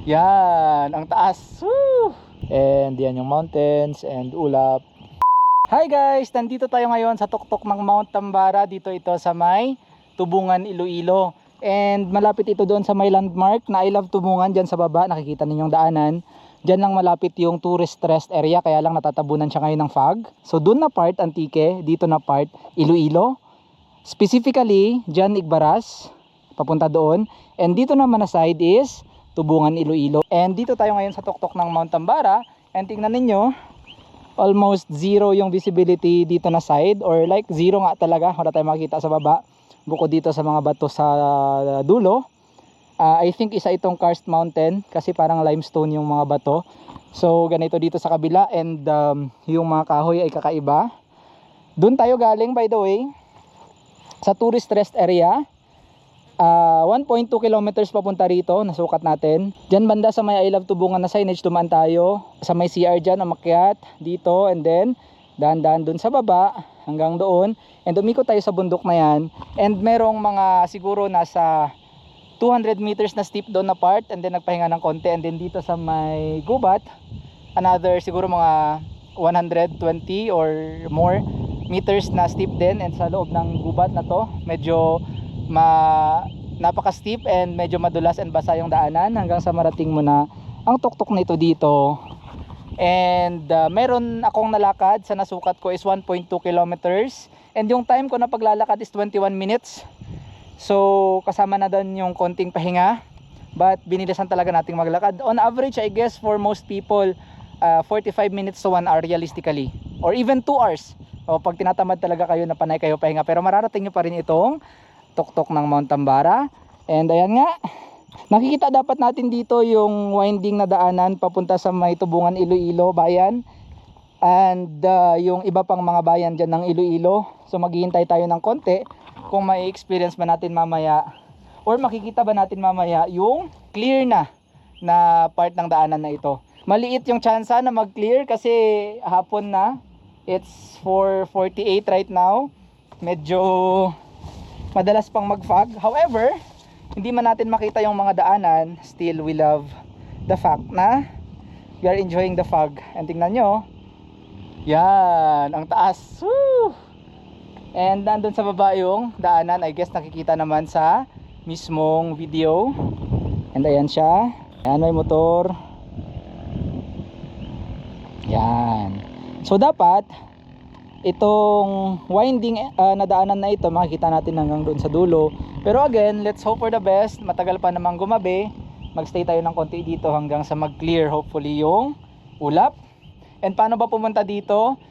Yan, ang taas. Woo! And yan yung mountains and ulap. Hi guys, nandito tayo ngayon sa tuktok ng Mount Tambara. Dito ito sa may Tubungan, Iloilo. And malapit ito doon sa may landmark na I Love Tubungan. Dyan sa baba, nakikita ninyong daanan. Dyan lang malapit yung tourist rest area, kaya lang natatabunan siya ngayon ng fog. So doon na part Antique, dito na part Iloilo. Specifically, dyan Igbaras, papunta doon. And dito naman na side is Tubungan, Iloilo. And dito tayo ngayon sa tuktok ng Mount Tambara. And tingnan ninyo, almost zero yung visibility dito na side, or like zero nga talaga, wala tayong makikita sa baba bukod dito sa mga bato sa dulo. I think isa itong karst mountain kasi parang limestone yung mga bato. So ganito dito sa kabila, and yung mga kahoy ay kakaiba. Doon tayo galing, by the way, sa tourist rest area. 1.2 kilometers papunta rito, nasukat natin. Diyan banda sa may I Love Tubungan na signage, tumaan tayo. Sa may CR dyan, umakyat dito, and then dahan-dahan dun sa baba hanggang doon. And umikot tayo sa bundok na yan. And merong mga siguro nasa 200 meters na steep doon na part, and then nagpahinga ng konti. And then dito sa may gubat, another siguro mga 120 or more meters na steep din. And sa loob ng gubat na to, medyo napaka steep and medyo madulas and basa yung daanan hanggang sa marating mo na ang tuktok nito dito. And meron akong nalakad, sa nasukat ko is 1.2 kilometers, and yung time ko na paglalakad is 21 minutes. So kasama na doon yung konting pahinga, but binilisan talaga nating maglakad. On average, I guess for most people, 45 minutes to 1 hour realistically, or even 2 hours. O pag tinatamad talaga kayo na panay kayo pahinga, pero mararating nyo pa rin itong tuktok ng Mount Tambara. And ayan nga, nakikita dapat natin dito yung winding na daanan papunta sa may Tubungan, Iloilo bayan, and yung iba pang mga bayan dyan ng Iloilo. So maghihintay tayo ng konti kung may experience ba natin mamaya, or makikita ba natin mamaya yung clear na part ng daanan na ito. Maliit yung tsansa na mag clear kasi hapon na, it's 4:48 right now. Medyo madalas pang mag-fog. However, hindi man natin makita yung mga daanan, still we love the fact na we are enjoying the fog. And tingnan nyo, yan, ang taas. Woo! And nandun sa baba yung daanan, I guess nakikita naman sa mismong video. And ayan siya, yan, may motor. Yan. So dapat itong winding na daanan na ito makikita natin hanggang doon sa dulo. Pero again, let's hope for the best. Matagal pa namang gumabi. Magstay tayo ng konti dito hanggang sa mag-clear hopefully yung ulap. And paano ba pumunta dito?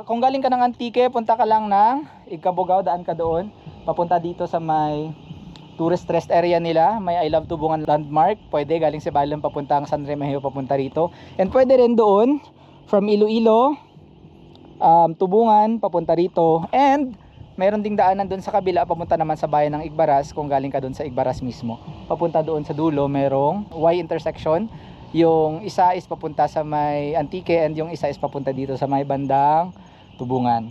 Kung galing ka ng Antique, punta ka lang ng Igkabugaw, daan ka doon. Papunta dito sa may tourist rest area nila, may I Love Tubungan landmark. Pwede galing si Balon papunta ang San Remigio papunta rito. And pwede rin doon from Iloilo, Tubungan papunta rito, and meron ding daanan doon sa kabila papunta naman sa bayan ng Igbaras. Kung galing ka doon sa Igbaras mismo, papunta doon sa dulo, merong Y intersection. Yung isa is papunta sa may Antique, and yung isa is papunta dito sa may bandang Tubungan.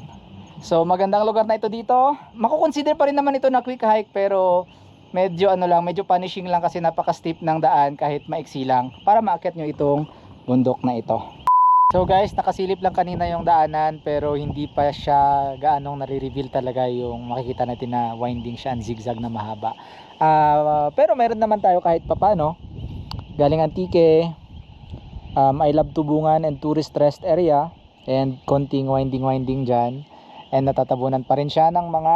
So magandang lugar na ito dito. Makukonsider pa rin naman ito na quick hike, pero medyo medyo punishing lang kasi napaka steep ng daan kahit maiksi lang para maakyat nyo itong bundok na ito. So guys, nakasilip lang kanina yung daanan, pero hindi pa siya gaanong nare-reveal talaga yung makikita natin na winding siya and zigzag na mahaba. Pero meron naman tayo kahit papano. Galing Antique, I Love Tubungan and tourist rest area, and konting winding dyan, and natatabunan pa rin siya ng mga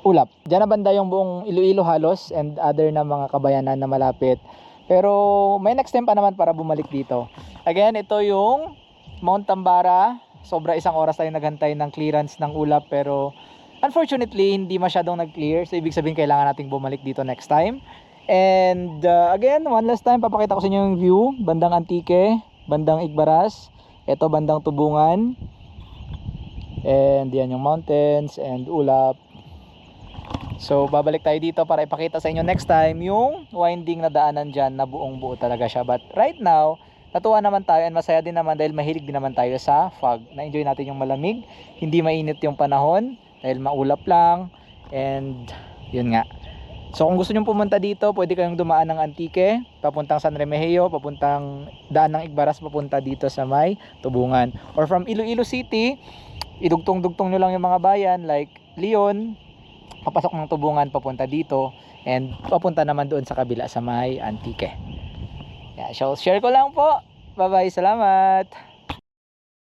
ulap. Dyan na banda yung buong Iloilo halos, and other na mga kabayanan na malapit. Pero may next time pa naman para bumalik dito. Again, ito yung Mount Tambara. Sobra isang oras tayo naghantay ng clearance ng ulap, pero unfortunately hindi masyadong nag-clear. So ibig sabihin kailangan nating bumalik dito next time. And again, one last time papakita ko sa inyo yung view. Bandang Antique, bandang Igbaras, ito bandang Tubungan, and yan yung mountains and ulap. So babalik tayo dito para ipakita sa inyo next time yung winding na daanan dyan na buong buo talaga siya. But right now, natuwa naman tayo and masaya din naman dahil mahilig din naman tayo sa fog. Na-enjoy natin yung malamig, hindi mainit yung panahon dahil maulap lang, and yun nga. So kung gusto nyo pumunta dito, pwede kayong dumaan ng Antique, papuntang San Remigio, papuntang daan ng Igbaras, papunta dito sa may Tubungan. Or from Iloilo City, idugtong-dugtong nyo lang yung mga bayan like Leon, papasok ng Tubungan, papunta dito, and papunta naman doon sa kabila sa may Antique. Yeah, so share ko lang po. Bye bye, salamat.